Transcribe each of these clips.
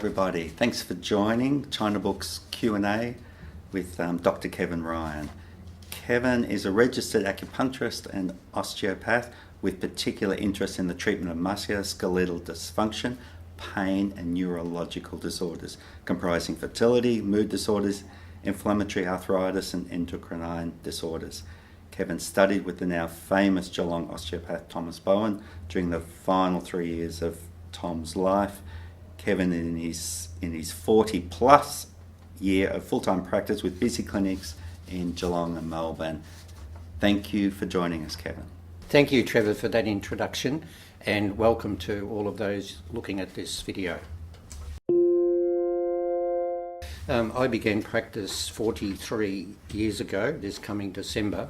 everybody. Thanks for joining China Book's Q&A with Dr. Kevin Ryan. Kevin is a registered acupuncturist and osteopath with particular interest in the treatment of musculoskeletal dysfunction, pain and neurological disorders comprising fertility, mood disorders, inflammatory arthritis and endocrine disorders. Kevin studied with the now famous Geelong osteopath Thomas Bowen during the final 3 years of Tom's life. Kevin in his 40 plus year of full-time practice with busy clinics in Geelong and Melbourne. Thank you for joining us, Kevin. Thank you, Trevor, for that introduction, and welcome to all of those looking at this video. I began practice 43 years ago, this coming December,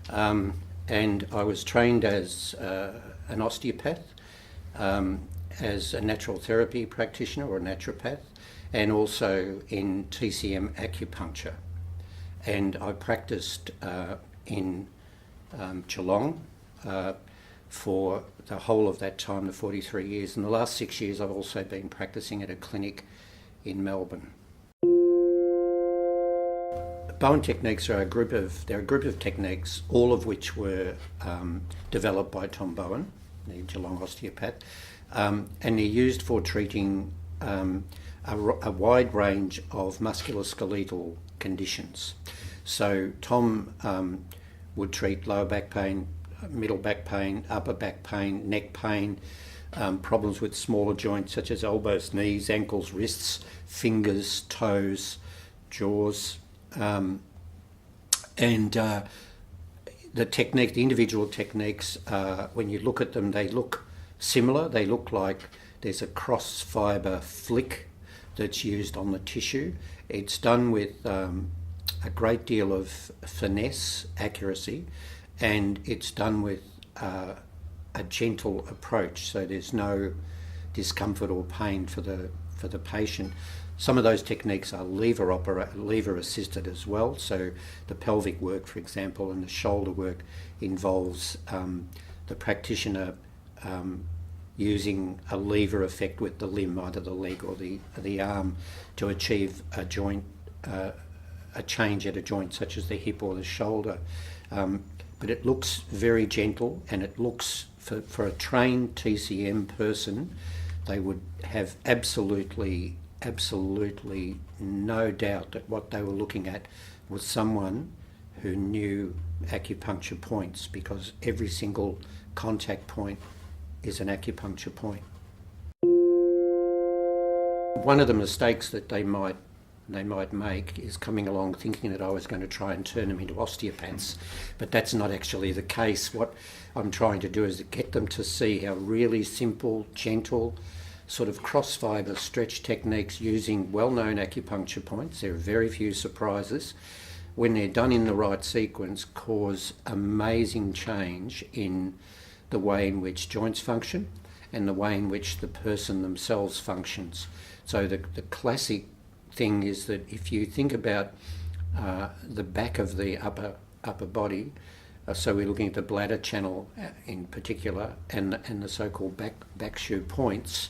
and I was trained as an osteopath, as a natural therapy practitioner or a naturopath, and also in TCM acupuncture. And I practiced in Geelong for the whole of that time, the 43 years. In the last 6 years, I've also been practicing at a clinic in Melbourne. Bowen Techniques are a group of techniques, all of which were developed by Tom Bowen, the Geelong osteopath, and they're used for treating a wide range of musculoskeletal conditions. So Tom would treat lower back pain, middle back pain, upper back pain, neck pain, problems with smaller joints such as elbows, knees, ankles, wrists, fingers, toes, jaws, and the individual techniques, when you look at them, they look similar. They look like there's a cross fibre flick that's used on the tissue. It's done with a great deal of finesse, accuracy, and it's done with a gentle approach, so there's no discomfort or pain for the patient. Some of those techniques are lever assisted as well, so the pelvic work, for example, and the shoulder work involves the practitioner using a lever effect with the limb, either the leg or the arm, to achieve a joint, a change at a joint such as the hip or the shoulder. But it looks very gentle, and it looks, for a trained TCM person, they would have absolutely no doubt that what they were looking at was someone who knew acupuncture points, because every single contact point is an acupuncture point. One of the mistakes that they might make is coming along thinking that I was going to try and turn them into osteopaths, but that's not actually the case. What I'm trying to do is to get them to see how really simple, gentle, sort of cross-fibre stretch techniques using well-known acupuncture points, there are very few surprises, when they're done in the right sequence, cause amazing change in the way in which joints function and the way in which the person themselves functions. So the classic thing is that if you think about the back of the upper body, so we're looking at the bladder channel in particular, and the so-called back shoe points,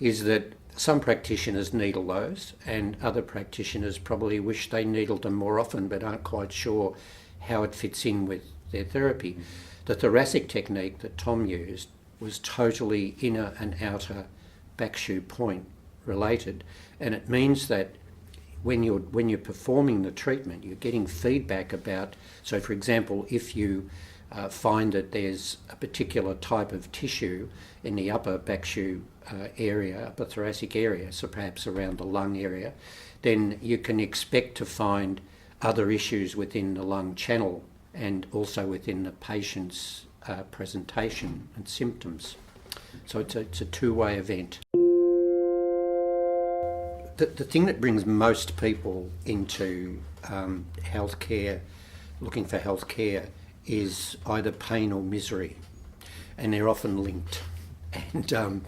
is that some practitioners needle those, and other practitioners probably wish they needled them more often but aren't quite sure how it fits in with their therapy. The thoracic technique that Tom used was totally inner and outer back shoe point related, and it means that when you're performing the treatment, you're getting feedback about, so for example, if you find that there's a particular type of tissue in the upper back shoe area, upper thoracic area, so perhaps around the lung area, then you can expect to find other issues within the lung channel and also within the patient's presentation and symptoms. So it's a two-way event. The thing that brings most people into healthcare, looking for healthcare, is either pain or misery, and they're often linked. And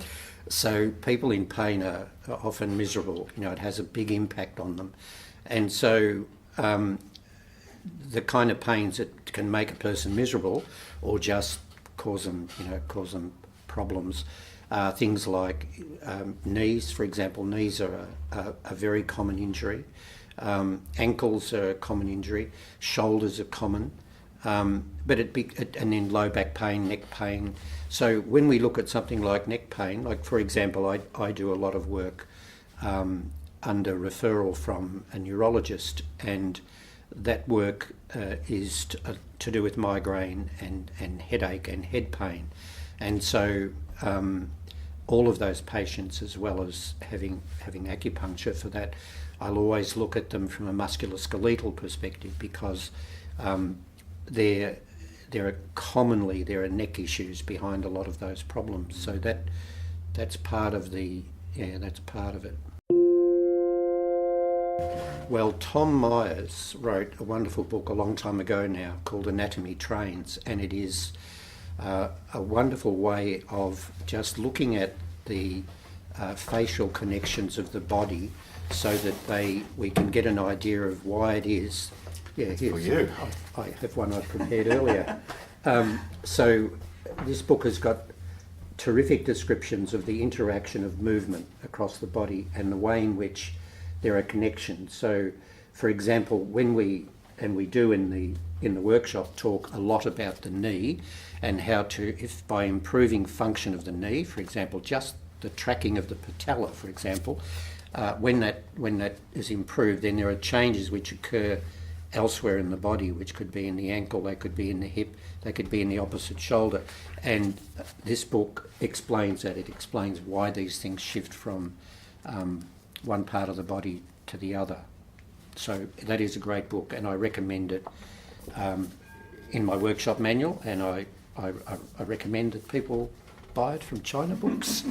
so people in pain are often miserable. It has a big impact on them, and so the kind of pains that can make a person miserable or just cause them problems Things like knees, for example. Knees are a very common injury. Ankles are a common injury. Shoulders are common. And then low back pain, neck pain. So when we look at something like neck pain, like for example, I do a lot of work under referral from a neurologist, and that work is to do with migraine and headache and head pain. And so all of those patients, as well as having acupuncture for that, I'll always look at them from a musculoskeletal perspective, because there are neck issues behind a lot of those problems. So that's part of it. Well, Tom Myers wrote a wonderful book a long time ago now called Anatomy Trains, and it is a wonderful way of just looking at the facial connections of the body, so that we can get an idea of why it is. Yeah, here's, for you. I have one I prepared earlier. So this book has got terrific descriptions of the interaction of movement across the body and the way in which there are connections. So, for example, when we do in the workshop talk a lot about the knee and how to, if by improving function of the knee, for example, just the tracking of the patella, for example, when that is improved, then there are changes which occur elsewhere in the body, which could be in the ankle, they could be in the hip, they could be in the opposite shoulder. And this book explains that. It explains why these things shift from one part of the body to the other. So that is a great book, and I recommend it in my workshop manual, and I recommend that people buy it from China Books.